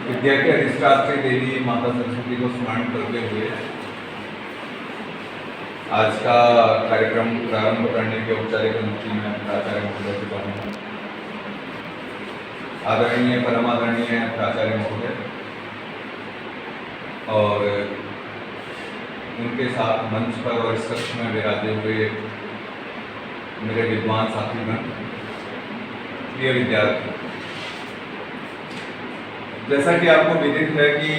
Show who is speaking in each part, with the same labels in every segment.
Speaker 1: विद्या के अधिष्ठात्री देवी माता सरस्वती को स्मरण करते हुए आज का कार्यक्रम प्रारंभ करने की औपचारिक अनुमति में प्राचार्य महोदय से चाहूँगा। आदरणीय परमादरणीय प्राचार्य महोदय और उनके साथ मंच पर और इस कक्ष में विराजे हुए मेरे विद्वान साथीगण, प्रिय विद्यार्थी, जैसा कि आपको विदित है कि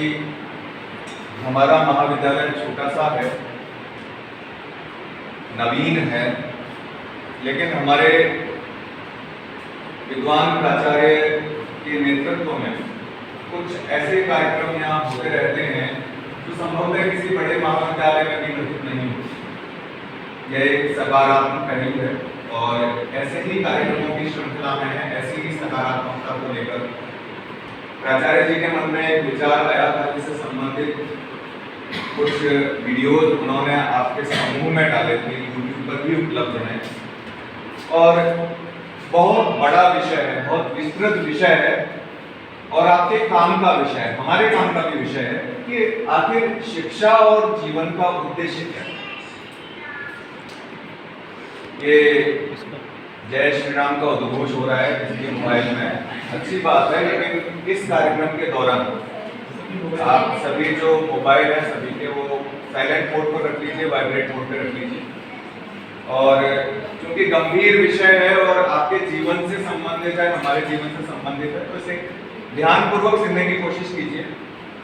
Speaker 1: हमारा महाविद्यालय छोटा सा है, नवीन है, लेकिन हमारे विद्वान प्राचार्य के नेतृत्व में कुछ ऐसे कार्यक्रम यहाँ होते रहते हैं जो संभवतः किसी बड़े महाविद्यालय में भी घटित नहीं होते। यह एक सकारात्मक पहलू है और ऐसे ही कार्यक्रमों की श्रृंखला में है। ऐसी ही सकारात्मकता को लेकर प्राचार्य जी के मन में एक विचार आया था जिससे संबंधित कुछ वीडियोज उन्होंने आपके समूह में डाले थे, यूट्यूब पर भी उपलब्ध हैं और बहुत बड़ा विषय है, बहुत विस्तृत विषय है और आपके काम का विषय है, हमारे काम का भी विषय है कि आखिर शिक्षा और जीवन का उद्देश्य क्या है। ये जय श्री राम का उद्घोष हो रहा है किसी मोबाइल में, अच्छी बात है, लेकिन इस कार्यक्रम के दौरान आप सभी जो मोबाइल है सभी के वो साइलेंट मोड पर रख लीजिए, वाइब्रेट मोड पर रख लीजिए। और क्योंकि गंभीर विषय है और आपके जीवन से संबंधित है, हमारे जीवन से संबंधित है, तो इसे ध्यानपूर्वक सुनने की कोशिश कीजिए।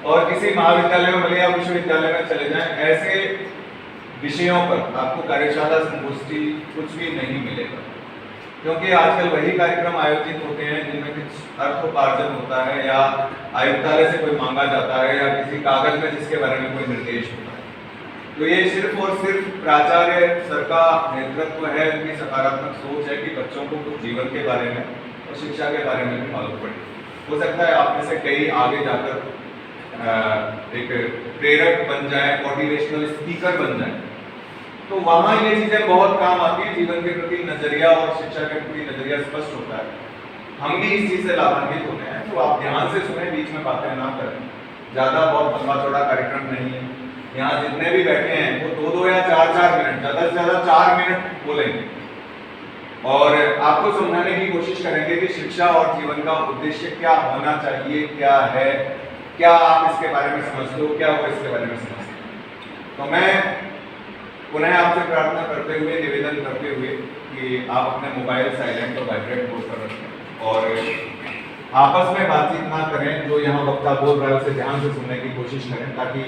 Speaker 1: और किसी महाविद्यालय में भले आप विश्वविद्यालय में चले जाएं, ऐसे विषयों पर आपको कार्यशाला, संगोष्ठी कुछ भी नहीं मिलेगा, क्योंकि आजकल वही कार्यक्रम आयोजित होते हैं जिनमें कुछ अर्थोपार्जन होता है या आयुक्तालय से कोई मांगा जाता है या किसी कागज में जिसके बारे में कोई निर्देश होता है। तो ये सिर्फ और सिर्फ प्राचार्य सर का नेतृत्व है, उनकी सकारात्मक सोच है कि बच्चों को कुछ जीवन के बारे में और शिक्षा के बारे में भी मालूम पड़े। हो सकता है आप में से कई आगे जाकर एक प्रेरक बन जाए, मोटिवेशनल स्पीकर बन जाए, तो वहाँ ये चीज़ें बहुत काम आती है। जीवन के प्रति नजरिया और शिक्षा के प्रति नजरिया स्पष्ट होता है। हम भी इस चीज़ से लाभान्वित होते हैं, तो आप ध्यान से सुने, बीच में बातें ना करें। ज़्यादा बहुत लंबा चौड़ा कार्यक्रम नहीं है। यहाँ जितने भी बैठे हैं वो 2-2 या 4-4 मिनट, ज़्यादा से ज़्यादा 4 मिनट बोलेंगे और आपको समझाने की कोशिश करेंगे कि शिक्षा और जीवन का उद्देश्य क्या होना चाहिए, क्या है, क्या आप इसके बारे में समझते हो, क्या वो इसके बारे में समझते हैं। तो मैं पुनः आपसे प्रार्थना करते हुए, निवेदन करते हुए कि आप अपने मोबाइल साइलेंट और वाइब्रेट मोड पर रखें और आपस में बातचीत ना करें। जो यहाँ वक्ता बोल रहा है उसे ध्यान से सुनने की कोशिश करें, ताकि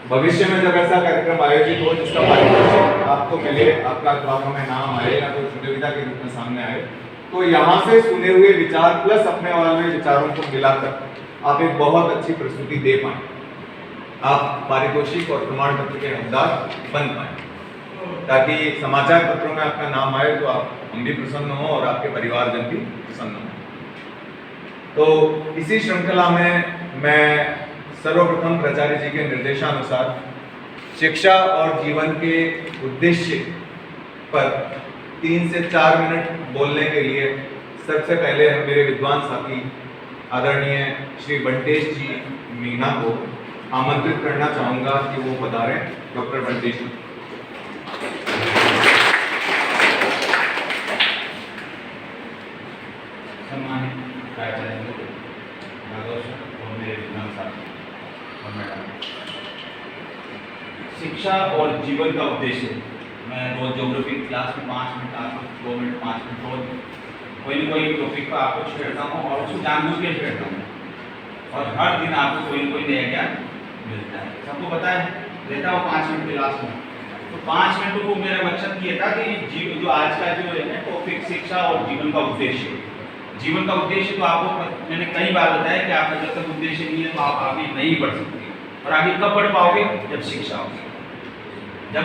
Speaker 1: भविष्य में जब ऐसा कार्यक्रम आयोजित हो जिसका पारितोषिक आपको मिले, आपका अखबारों में नाम आए या कोई प्रतियोगिता के रूप में सामने आए, तो यहाँ से सुने हुए विचार प्लस अपने वाले विचारों को मिलाकर आप एक बहुत अच्छी प्रस्तुति दे पाएं, आप पारितोषिक और प्रमाण पत्र के हकदार बन पाएं, ताकि समाचार पत्रों में आपका नाम आए तो हम भी प्रसन्न हो और आपके परिवारजन भी प्रसन्न हो। तो इसी श्रृंखला में मैं सर्वप्रथम प्राचार्य जी के निर्देशानुसार शिक्षा और जीवन के उद्देश्य पर 3 से 4 मिनट बोलने के लिए सबसे पहले मेरे विद्वान साथी आदरणीय श्री बंटेश जी मीणा को आमंत्रित करना चाहूँगा कि वो पधारें। डॉक्टर बंटेश जी।
Speaker 2: सम्मानित प्राचार्य और मेरे विद्वान साथी और मैडम, शिक्षा और जीवन का उद्देश्य, मैं रोज ज्योग्राफी क्लास में 5 मिनट, आपको 2 मिनट, 5 मिनट रोज कोई न कोई टॉपिक पर आपको छेड़ता हूँ और उसको जानबूझ के छेड़ता हूँ और हर दिन आपको कोई न कोई नया ज्ञान मिलता है। सबको पता है, देता हूँ 5 मिनट क्लास में। तो 5 मिनट को मेरा मकसद ये था कि जो आज का जो है टॉपिक शिक्षा और जीवन का उद्देश्य। जीवन का उद्देश्य तो आपको मैंने कई बार बताया कि आपका जब तक उद्देश्य नहीं है तो आप आगे नहीं बढ़ सकते, और आगे कब बढ़ पाओगे? जब शिक्षा होगी, जब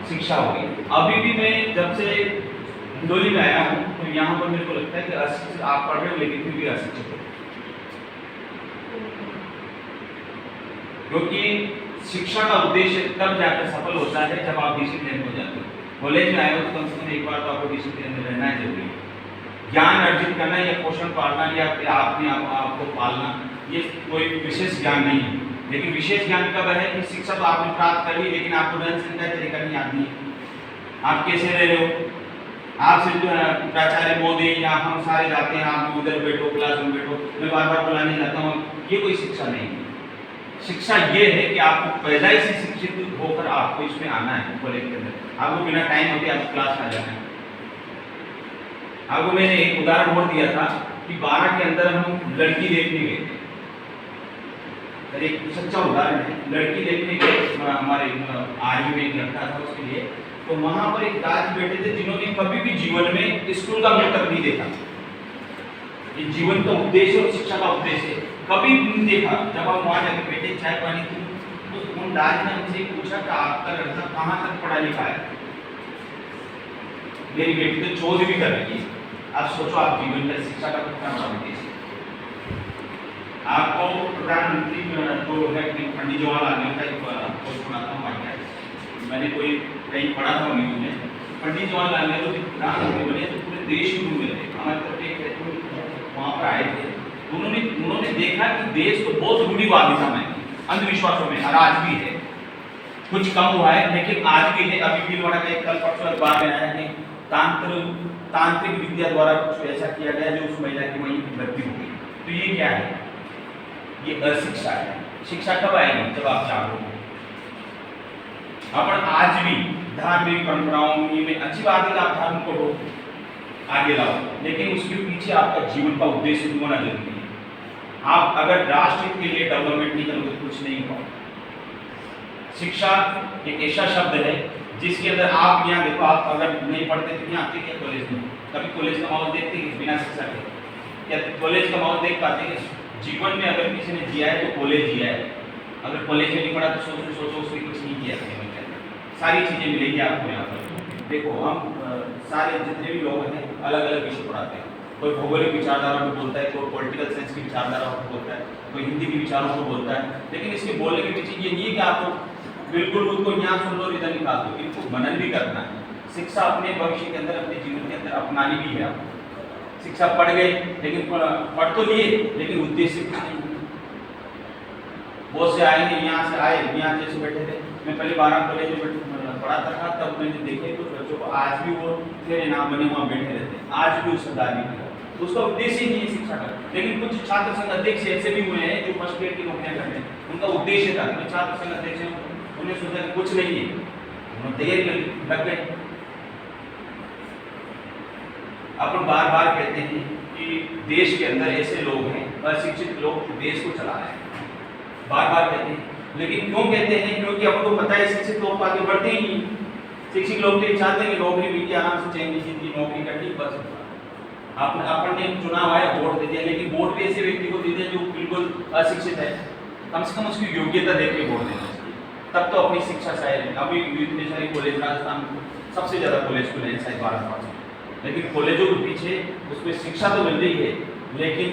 Speaker 2: शिक्षा होगी। अभी भी मैं जब से हिंडोली में आया हूँ तो यहाँ पर मेरे को लगता है कि आप पढ़ रहे हो लेकिन फिर भी अशिक्षित हो, क्योंकि शिक्षा का उद्देश्य तब जाकर सफल होता है जब आप डिसिप्लिन हो जाते हो। कॉलेज में आए हो तो कम से कम एक बार तो आपको डिसिप्लिन में रहना है जरूरी है। ज्ञान अर्जित करना या पोषण पालना या फिर आपको पालना, ये कोई विशेष ज्ञान नहीं है। लेकिन विशेष ज्ञान कब है कि शिक्षा तो आपने प्राप्त कर ली, लेकिन आपको रहन सहन का तरीका नहीं आती है। आप कैसे रह रहे हो, आपसे प्राचार्य महोदय या हम सारे जाते हैं, आप उधर बैठो, क्लास में बैठो, मैं बार बार बुलाने जाता हूँ, ये कोई शिक्षा नहीं है। शिक्षा ये है कि आपको पैदाइश से शिक्षित होकर आपको इसमें आना है कॉलेज के अंदर। आपको बिना टाइम होते आपको क्लास आ जाना है। आपको मैंने एक उदाहरण और दिया था कि 12 के अंदर हम लड़की देखने गए थे, एक सच्चा उदाहरण है। लड़की देखने गए हमारे आर्मी में एक लड़का था, उसके लिए तो वहां पर एक दादी बैठे थे जिन्होंने कभी भी जीवन में स्कूल का मुंह तक नहीं देखा। ये जीवन का उद्देश्य और शिक्षा का उद्देश्य कभी नहीं देखा। जब हम वहां जाके बैठे चाय पानी की, तो उन दादी ने हमसे पूछा कि आपका लड़का कहाँ तक पढ़ा लिखा है। मेरी बेटी तो 14वीं कर रही है। आप सोचो, आप जीवन का शिक्षा का कितना बड़ा उद्देश्य। आपको प्रधानमंत्री जो है पंडित जवाहरलाल नेहरू का एक पोस्ट बनाता हूँ, मैंने कोई कहीं पढ़ा था न्यूज में, पंडित जवाहरलाल नेहरू जब प्रधानमंत्री बने तो पूरे देश में घूमे थे, हमारे तरफ एक वहाँ पर आए थे। उन्होंने देखा कि देश तो बहुत रूढ़िवादिता में, अंधविश्वासों में, और आज भी है। कुछ कम हुआ है लेकिन आज भी है। अभी भीलवाड़ा का एक कल परसों अखबार में आया है, तांत्रिक विद्या द्वारा कुछ ऐसा किया गया जो उस महिला की वहीं मृत्यु हो गई। तो ये क्या है? ये अशिक्षा है। शिक्षा कब आएगी? जब आप जागरूक हो। अपन आज भी धार्मिक परंपराओं में अच्छी बात है कि आप धर्म को आगे लाओ, लेकिन उसके पीछे आपका जीवन का उद्देश्य होना जरूरी है। आप अगर राष्ट्र के लिए डेवलपमेंट नहीं करोगे तो कुछ नहीं होगा। शिक्षा एक ऐसा शब्द है जिसके अंदर आप यहाँ देखो, आप अगर नहीं पढ़ते तो यहाँ आते क्या कॉलेज में? कभी कॉलेज का माहौल देखते हैं बिना शिक्षा के? क्या कॉलेज का माहौल देख पाते हैं? जीवन में अगर किसी ने जिया है तो कॉलेज जिया है। अगर कॉलेज में नहीं पढ़ा तो सोचो उसने कुछ नहीं किया। सारी चीज़ें मिलेंगी आपको यहाँ पर। देखो, हम सारे जितने भी लोग हैं अलग अलग विषय पढ़ाते हैं। कोई भौगोलिक विचारधारा को बोलता है, कोई पॉलिटिकल साइंस की विचारधारा को बोलता है, कोई हिंदी की विचारों को बोलता है। लेकिन इसके बोलने के पीछे ये नहीं है कि आपको बिल्कुल उनको यहाँ सुन लो इधर निकाल दो। इनको मनन भी करना है। शिक्षा अपने भविष्य के अंदर, अपने जीवन के अंदर अपनानी भी है आपको। शिक्षा पढ़ गए लेकिन पढ़ तो लिए, लेकिन उद्देश्य कुछ नहीं। बहुत से आएंगे, यहाँ से आए, यहाँ जैसे बैठे थे, मैं पहले 12 कॉलेज में पढ़ाता था, तब मैंने देखे कुछ बच्चों को आज भी वो तेरे नाम बने वहाँ बैठे रहते हैं, आज भी उस सरदारी में। तो उसका उद्देश्य ही नहीं है शिक्षा का। लेकिन कुछ छात्र संघ अध्यक्ष ऐसे भी हुए हैं जो फर्स्ट ग्रेड की नौकरियाँ कर रहे हैं। उनका उद्देश्य था, छात्र संघ अध्यक्ष हैं, उन्हें सोचा कि कुछ नहीं है, उन्होंने तैयारी कर लग गए। अपन बार बार कहते हैं कि देश के अंदर ऐसे लोग हैं, अशिक्षित लोग देश को चला रहे हैं, बार बार कहते हैं। लेकिन क्यों कहते हैं? क्योंकि आपको पता है शिक्षित लोग आगे बढ़ते ही नहीं। शिक्षित लोग तो चाहते हैं कि नौकरी मिल के आराम से चैन की नौकरी करनी, बस अपन ने चुनाव आया, वोट दे दिया, लेकिन वोट भी ऐसे व्यक्ति को दे दिया जो बिल्कुल अशिक्षित है। कम से कम उसकी योग्यता देख के वोट देना चाहिए, तब तो अपनी शिक्षा शायद। अभी इतने सारे कॉलेज, राजस्थान में सबसे ज़्यादा कॉलेज खुले हैं, शायद 12%। लेकिन कॉलेजों के पीछे उसमें शिक्षा तो मिल रही है, लेकिन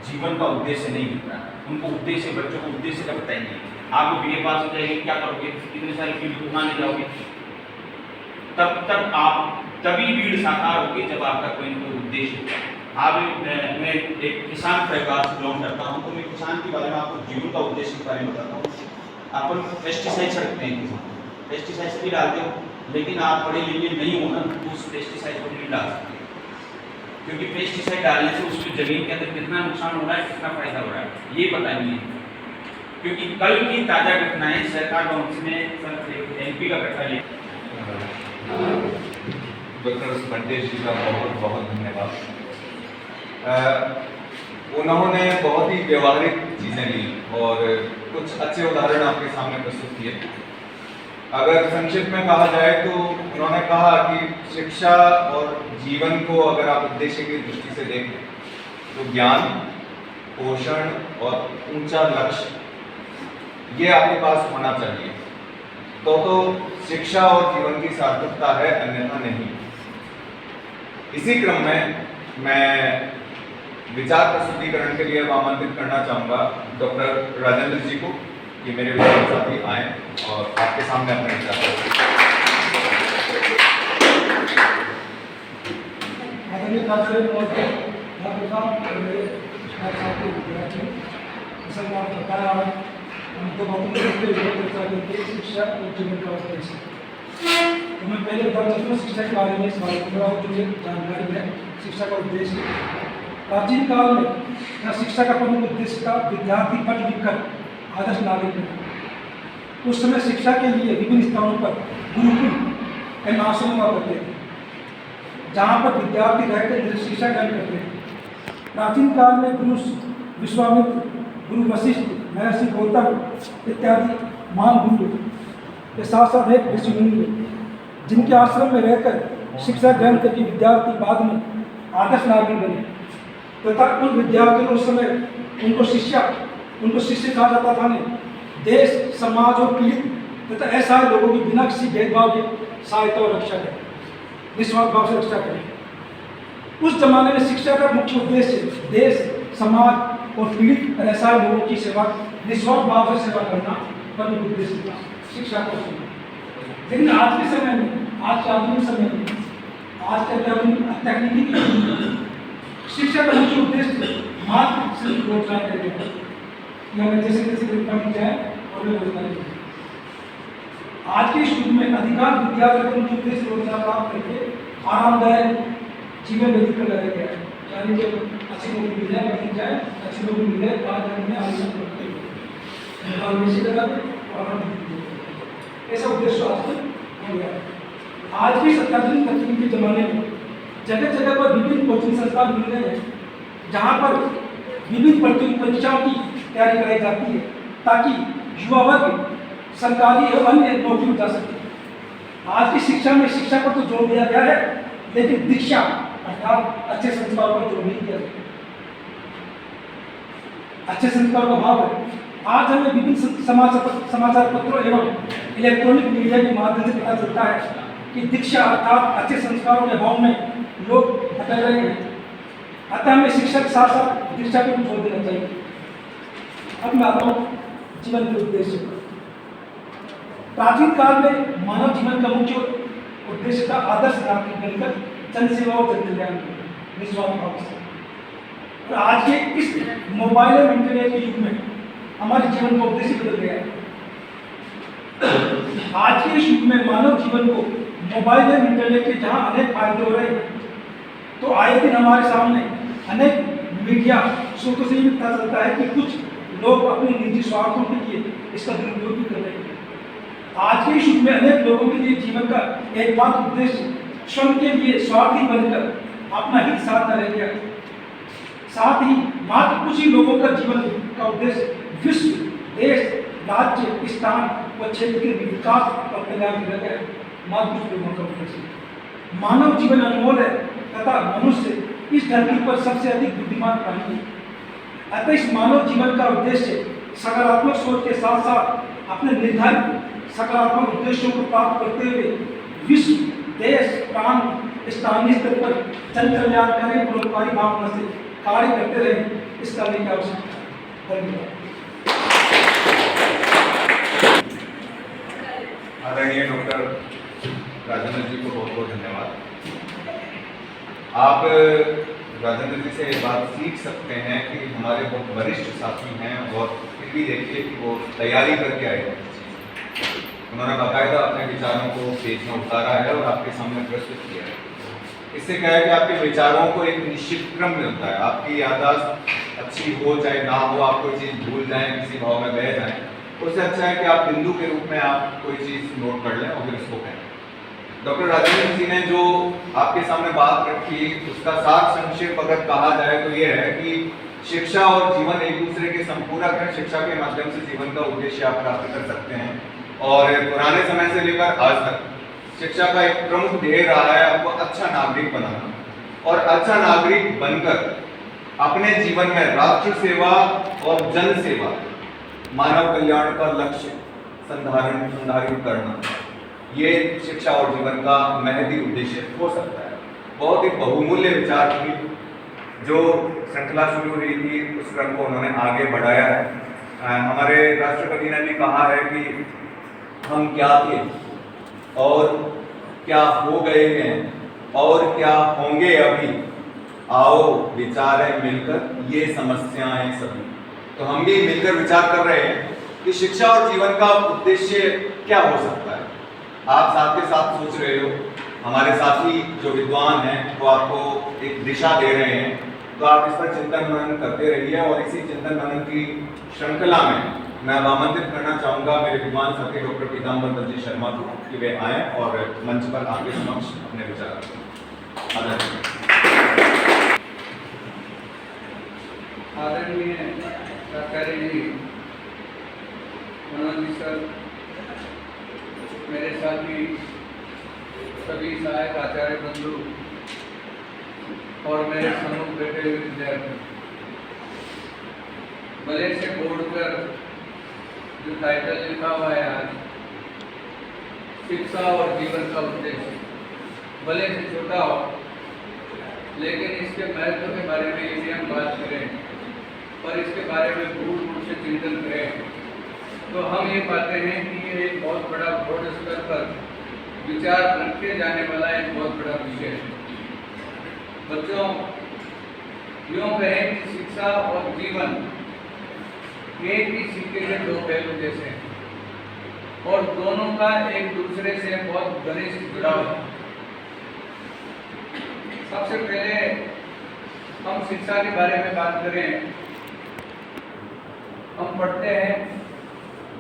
Speaker 2: जीवन का उद्देश्य नहीं मिल रहा। उनको उद्देश्य, बच्चों को उद्देश्य का बताएंगे। आप BA पास हो जाएंगे, क्या करोगे? कितने सारे फील्ड को माने जाओगे? तब तक आप तभी भीड़ साकार होगी जब आपका कोई ना कोई उद्देश्य होगा। आप मैं एक किसान परिवार से बिलोंग करता हूँ, तो मैं किसान के बारे में आपको जीवन का उद्देश्य के बारे में बताता हूँ। अपन पेस्टिसाइड छिड़कते हैं, पेस्टिसाइड भी डालते हो, लेकिन आप पढ़े लिखे नहीं हो ना तो उस पेस्टिसाइड को नहीं डाल सकते, क्योंकि पेस्टिसाइड डालने से उसकी जमीन के अंदर कितना नुकसान हो रहा है, कितना फायदा हो रहा है, ये पता नहीं है। क्योंकि कल की ताजा घटनाएं सरकार काउंसिल में MP का कट्टा ले।
Speaker 1: डॉक्टर बंटेश जी का बहुत बहुत धन्यवाद। उन्होंने बहुत ही व्यवहारिक चीज़ें ली और कुछ अच्छे उदाहरण आपके सामने प्रस्तुत किए। अगर संक्षिप्त में कहा जाए तो उन्होंने कहा कि शिक्षा और जीवन को अगर आप उद्देश्य की दृष्टि से देखें तो ज्ञान, पोषण और ऊंचा लक्ष्य ये आपके पास होना चाहिए, तो शिक्षा और जीवन की सार्थकता है, अन्यथा नहीं। इसी क्रम में मैं विचार प्रस्तुतिकरण के लिए आमंत्रित करना चाहूँगा डॉक्टर राजेंद्र जी को कि मेरे विचार साथी आएँ और आपके सामने अपने विचार
Speaker 3: के कार्यालय में मौजूद डॉक्टर साहब और मेरे साथी विद्यार्थी, जैसा कि आपको बताया, हम दो बातों पर चर्चा करके शिक्षा और जीवन का उद्देश्य। तो मैं पहले बता चाहता हूँ शिक्षा के बारे में, इस बारे में जो मुझे जानकारी है। शिक्षा का उद्देश्य प्राचीन काल में यह शिक्षा का प्रमुख उद्देश्य था विद्यार्थी पढ़ लिख कर आदर्श नागरिक बने। उस समय शिक्षा के लिए विभिन्न स्थानों पर गुरुकुल एवं आश्रम हुआ करते थे, जहाँ पर विद्यार्थी रहकर शिक्षा ग्रहण करते थे। प्राचीन काल में गुरु विश्वामित्र, गुरु वशिष्ठ, महर्षि गौतम इत्यादि महान गुरु के साथ साथ एक ऋषि मुनि, जिनके आश्रम में रहकर शिक्षा ग्रहण करके विद्यार्थी बाद में आदर्श नागरिक बने तथा उन विद्यार्थियों को उस समय उनको शिष्य कहा जाता था। देश, समाज और पीड़ित तथा ऐसा लोगों की बिना किसी भेदभाव के सहायता और रक्षा करें, निस्वार्थ भाव से रक्षा करें। उस जमाने में शिक्षा का मुख्य उद्देश्य देश, समाज और पीड़ित और ऐसा लोगों की सेवा, निस्वार्थ भाव से सेवा करना प्रमुख उद्देश्य था शिक्षा को। लेकिन आज के समय में, आज के आधुनिक समय में, आज के तकनीकी शिक्षा का मुख्य उद्देश्य मात्र सिर्फ रोजगार करके जैसे पढ़ी जाए और रोजगार। आज के युग में अधिकांश विद्यार्थी का मुख्य उद्देश्य रोजगार प्राप्त करके आरामदायक जीवन व्यतीत कर लगाया गया है। यानी जब अच्छी नौकरी मिल जाए, बढ़ी जाए, अच्छी नौकरी मिल जाए, बात करने ऐसा उद्देश्य आज हो गया। आज भी आधुनिक तकनीक के जमाने में जगह जगह पर विभिन्न कोचिंग संस्थान मिल रहे हैं, जहाँ पर विभिन्न परीक्षाओं की तैयारी कराई जाती है, ताकि युवा वर्ग सरकारी और अन्य नौकरी में जा सके। आज की शिक्षा में शिक्षा पर तो जोर दिया गया है, लेकिन दीक्षा अर्थात अच्छे संस्कार पर जोर नहीं दिया गया। अच्छे संस्कार का भाव है। आज हमें विभिन्न समाचार पत्रों एवं इलेक्ट्रॉनिक मीडिया के माध्यम से पता चलता है कि दीक्षा अर्थात अच्छे संस्कारों के अभाव में लोग भटक रहे हैं। अतः हमें शिक्षा के साथ साथ दीक्षा पर जोर देना चाहिए। अब मैं आता हूँ जीवन के उद्देश्य पर। प्राचीन काल में मानव जीवन का मुख्य उद्देश्य था आदर्श नागरिक बनकर जन सेवा और जन कल्याण निस्वार्थ भाव से। और आज के इस मोबाइल और इंटरनेट के युग में हमारे जीवन का उद्देश्य बदल गया है। आज के इस युग में मानव जीवन को मोबाइल और इंटरनेट के जहाँ अनेक फायदे हो रहे हैं, तो आए दिन हमारे सामने अनेक मीडिया स्रोतों से ये पता चलता है कि कुछ लोग अपने निजी स्वार्थों के लिए इसका दुरुपयोग भी कर रहे हैं। आज के युग में अनेक लोगों के लिए जीवन का एकमात्र उद्देश्य स्वयं के लिए स्वार्थी बनकर अपना हित साधना रह गया। साथ ही मात्र कुछ ही लोगों का जीवन का उद्देश्य विश्व, देश, राज्य, स्थान व क्षेत्र के विकास और कल्याण रह गया। मात्र कुछ लोगों का उद्देश्य। मानव जीवन अनमोल है तथा मनुष्य इस धरती पर सबसे अधिक बुद्धिमान प्राणी है। अतः इस मानव जीवन का उद्देश्य सकारात्मक सोच के साथ साथ अपने निर्धारित सकारात्मक उद्देश्यों को प्राप्त करते हुए विश्व, देश, प्राण, स्थानीय स्तर पर जन कल्याणकारी परोपकारी भावना से कार्य करते रहे, इस करने की आवश्यकता है। धन्यवाद।
Speaker 1: आदरणीय डॉक्टर राजेंद्र जी को बहुत बहुत धन्यवाद। आप राजेंद्र जी से एक बात सीख सकते हैं कि हमारे बहुत वरिष्ठ साथी हैं और फिर भी देखिए कि वो तैयारी करके आए हैं। उन्होंने बाकायदा अपने विचारों को पेज में उतारा है और आपके सामने प्रस्तुत किया है। इससे क्या है कि आपके विचारों को एक निश्चित क्रम मिलता है। आपकी याददाश्त अच्छी हो चाहे ना हो, आप कोई चीज़ भूल जाएं, किसी भाव में बह जाएं, उससे अच्छा है कि आप बिंदु के रूप में आप कोई चीज़ नोट कर लें और फिर उसको कहें। डॉक्टर राजेंद्र जी ने जो आपके सामने बात रखी, उसका सार संक्षेप अगर कहा जाए तो ये है कि शिक्षा और जीवन एक दूसरे के संपूरक हैं। शिक्षा के माध्यम से जीवन का उद्देश्य आप प्राप्त कर सकते हैं और पुराने समय से लेकर आज तक शिक्षा का एक प्रमुख ध्येय रहा है आपको अच्छा नागरिक बनाना और अच्छा नागरिक बनकर अपने जीवन में राष्ट्र सेवा और जन सेवा, मानव कल्याण का लक्ष्य संधारित करना, ये शिक्षा और जीवन का महती उद्देश्य हो सकता है। बहुत ही बहुमूल्य विचार थी जो श्रृंखला शुरू हुई थी, उस क्रम को उन्होंने आगे बढ़ाया है। हमारे राष्ट्रपति ने भी कहा है कि हम क्या थे और क्या हो गए हैं और क्या होंगे अभी, आओ विचारें मिलकर ये समस्याएं सभी। तो हम भी मिलकर विचार कर रहे हैं कि शिक्षा और जीवन का उद्देश्य क्या हो सकता है। आप साथ के साथ सोच रहे हो, हमारे साथी जो विद्वान हैं वो आपको एक दिशा दे रहे हैं, तो आप इस पर चिंतन मनन करते रहिए। और इसी चिंतन मनन की श्रृंखला में मैं अब आमंत्रित करना चाहूँगा मेरे विद्वान साथी डॉक्टर पीताम्बर दत्त जी शर्मा को कि वे आएँ और मंच पर आपके समक्ष अपने विचार रखें।
Speaker 4: आदरणीय प्राचार्य जी, मनोज जी सर, मेरे साथी सभी सहायक आचार्य बंधु और मेरे सम्मुख बैठे हुए विद्यार्थी, भले से बोर्ड पर जो टाइटल लिखा हुआ है आज, शिक्षा और जीवन का उद्देश्य, भले से छोटा हो, लेकिन इसके महत्व के बारे में यदि हम बात करें और इसके बारे में दूर से चिंतन करें तो हम ये पाते हैं कि ये एक बहुत बड़ा बोर्ड स्तर पर विचार रखे जाने वाला एक बहुत बड़ा विषय है। बच्चों, यूँ कहें कि शिक्षा और जीवन एक ही सिक्के के दो पहलू जैसे हैं और दोनों का एक दूसरे से बहुत घनिष्ठ जुड़ाव है। सबसे पहले हम शिक्षा के बारे में बात करें, हम पढ़ते हैं,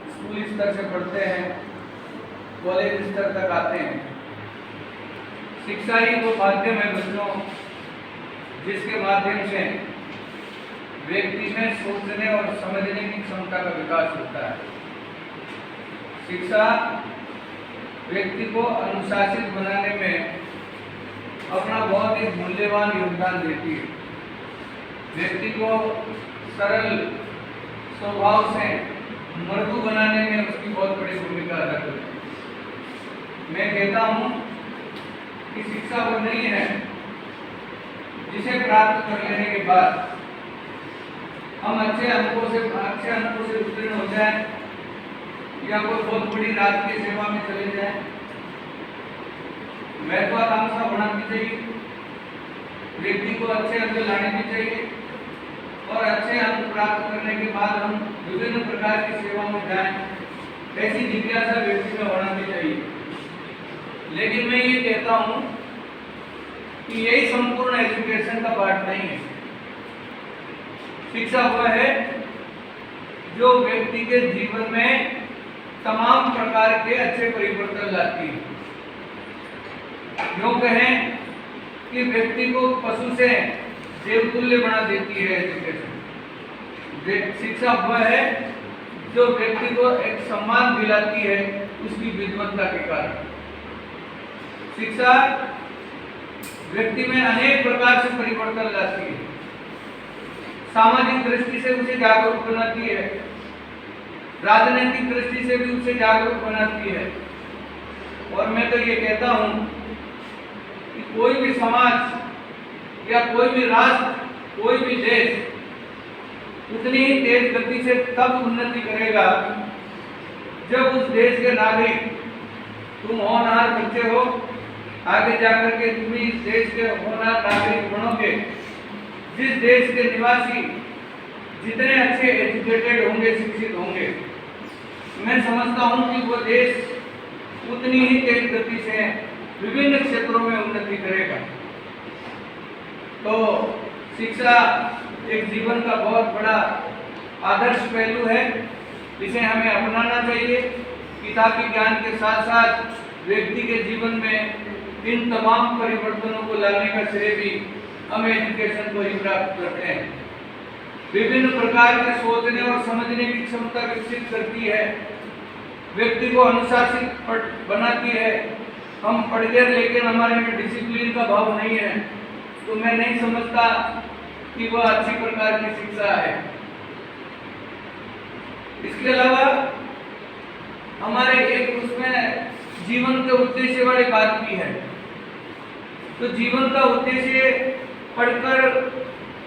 Speaker 4: स्कूल स्तर से पढ़ते हैं, कॉलेज स्तर तक आते हैं। शिक्षा ही वो माध्यम है बच्चों जिसके माध्यम से व्यक्ति में सोचने और समझने की क्षमता का विकास होता है। शिक्षा व्यक्ति को अनुशासित बनाने में अपना बहुत ही मूल्यवान योगदान देती है। व्यक्ति को सरल स्वभाव से मृदु बनाने में उसकी बहुत बड़ी भूमिका अदा करती है। मैं कहता हूँ कि शिक्षा वो नहीं है जिसे प्राप्त कर लेने के बाद हम अच्छे अंकों से उत्तीर्ण हो जाएं या कोई बहुत बड़ी राजकीय सेवा में चले जाएं। महत्वाकांक्षा होना भी चाहिए, व्यक्ति को अच्छे अंक लाने भी चाहिए और अच्छे अंक प्राप्त करने के बाद हम विभिन्न प्रकार की सेवा में जाएं, ऐसी जिज्ञासा व्यक्ति में होना भी चाहिए। लेकिन मैं ये कहता हूँ कि यही संपूर्ण एजुकेशन का पार्ट नहीं है। शिक्षा वह है जो व्यक्ति के जीवन में तमाम प्रकार के अच्छे परिवर्तन लाती है। यूँ कहें कि व्यक्ति को पशु से देवतुल्य बना देती है एजुकेशन। शिक्षा वह है जो व्यक्ति को एक सम्मान दिलाती है उसकी विद्वत्ता के कारण। शिक्षा व्यक्ति में अनेक प्रकार से परिवर्तन लाती है। सामाजिक दृष्टि से उसे जागरूक बनाती है, राजनीतिक दृष्टि से भी उसे जागरूक बनाती है। और मैं तो ये कहता हूँ कि कोई भी समाज या कोई भी राष्ट्र, कोई भी देश उतनी ही तेज गति से तब उन्नति करेगा जब उस देश के नागरिक, तुम होनहार बच्चे हो, आगे जाकर के तुम इस देश के होनहार नागरिक बनोगे। जिस देश के निवासी जितने अच्छे एजुकेटेड होंगे, शिक्षित होंगे, मैं समझता हूँ कि वो देश उतनी ही तेज गति से विभिन्न क्षेत्रों में उन्नति करेगा। तो शिक्षा एक जीवन का बहुत बड़ा आदर्श पहलू है, इसे हमें अपनाना चाहिए। किताबी ज्ञान के साथ साथ व्यक्ति के जीवन में इन तमाम परिवर्तनों को लाने का श्रेय भी हम एजुकेशन को ही प्राप्त करते हैं। विभिन्न प्रकार के सोचने और समझने की क्षमता विकसित करती है, व्यक्ति को अनुशासित बनाती है। हम पढ़ गए लेकिन हमारे में डिसिप्लिन का भाव नहीं है, तो मैं नहीं समझता कि वह अच्छी प्रकार की शिक्षा है। इसके अलावा हमारे एक उसमें जीवन के उद्देश्य वाली बात भी है। तो जीवन का उद्देश्य पढ़कर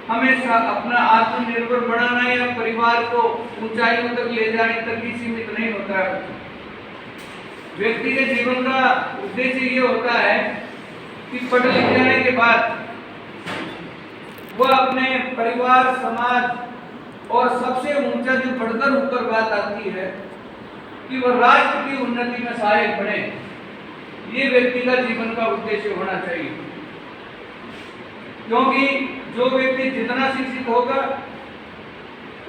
Speaker 4: हमें अपना आत्मनिर्भर बनाना या परिवार को ऊंचाइयों तक ले जाने तक ही सीमित नहीं होता है। व्यक्ति के जीवन का उद्देश्य ये होता है कि पढ़ लिख जाने के बाद वह अपने परिवार, समाज और सबसे ऊंचा जो बढ़कर ऊपर बात आती है कि वह राष्ट्र की उन्नति में सहायक बने, ये व्यक्ति का जीवन का उद्देश्य होना चाहिए। क्योंकि जो व्यक्ति जितना शिक्षित होगा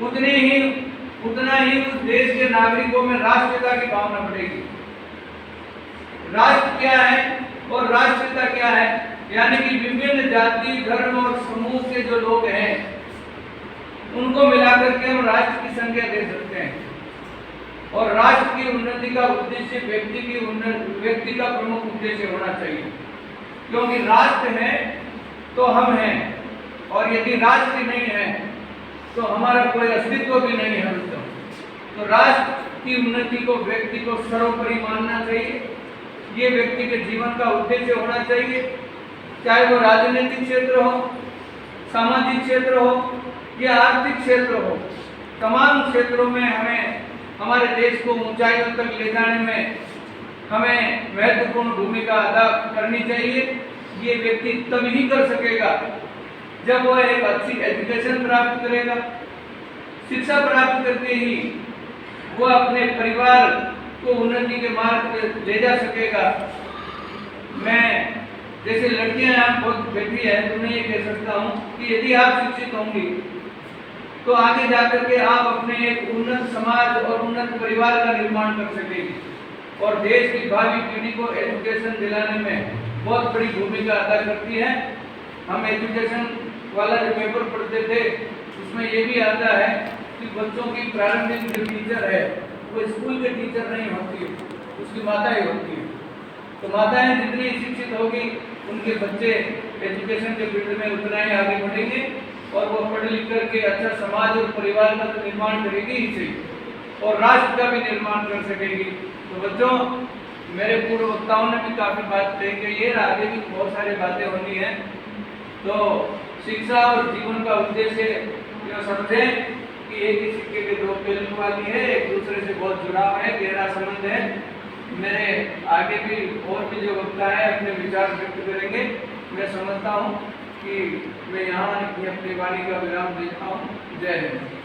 Speaker 4: उतना ही उस देश के नागरिकों में राष्ट्रीयता की भावना बढ़ेगी। राष्ट्र क्या है और राष्ट्रीयता क्या है, यानी कि विभिन्न जाति, धर्म और समूह के जो लोग हैं उनको मिलाकर के हम राष्ट्र की संज्ञा दे सकते हैं। और राष्ट्र की उन्नति का उद्देश्य व्यक्ति का प्रमुख उद्देश्य होना चाहिए। क्योंकि राष्ट्र है तो हम हैं, और यदि राष्ट्र नहीं है तो हमारा कोई अस्तित्व भी नहीं है। तो राष्ट्र की उन्नति को व्यक्ति को सर्वोपरि मानना चाहिए। ये व्यक्ति के जीवन का उद्देश्य होना चाहिए, चाहे वो राजनीतिक क्षेत्र हो, सामाजिक क्षेत्र हो या आर्थिक क्षेत्र हो। तमाम क्षेत्रों में हमें हमारे देश को ऊंचाइयों तक ले जाने में हमें महत्वपूर्ण भूमिका अदा करनी चाहिए। ये व्यक्ति तभी कर सकेगा जब वह एक अच्छी एजुकेशन प्राप्त करेगा। शिक्षा प्राप्त करके ही वह अपने परिवार को उन्नति के मार्ग पर ले जा सकेगा। मैं जैसे लड़कियां यहाँ बहुत बैठी है तो मैं ये कह सकता हूँ कि यदि आप शिक्षित होंगी तो आगे जाकर के आप अपने एक उन्नत समाज और उन्नत परिवार का निर्माण कर सकेंगे और देश की भावी पीढ़ी को एजुकेशन दिलाने में बहुत बड़ी भूमिका अदा करती है। हम एजुकेशन वाला जो पेपर पढ़ते थे उसमें ये भी आता है कि बच्चों की प्रारंभिक जो टीचर है वो स्कूल के टीचर नहीं होती है, उसकी माताएं होती है। तो माताएं जितनी शिक्षित होगी उनके बच्चे एजुकेशन के फील्ड में उतना ही आगे बढ़ेंगे और वो पढ़ लिख करके अच्छा समाज और परिवार का तो निर्माण करेगी ही सही और राष्ट्र का भी निर्माण कर सकेगी। तो बच्चों, मेरे पूर्व वक्ताओं ने भी काफ़ी बात कही कि ये आगे भी बहुत सारी बातें होनी है। तो शिक्षा और जीवन का उद्देश्य यह समझें कि एक ही सिक्के के दो पहलू वाली है, एक दूसरे से बहुत जुड़ाव है, गहरा संबंध है। मेरे आगे भी और भी जो वक्ता है अपने विचार व्यक्त करेंगे। मैं समझता हूँ कि मैं यहाँ अपनी वाणी का विराम देता हूँ। जय हिंद।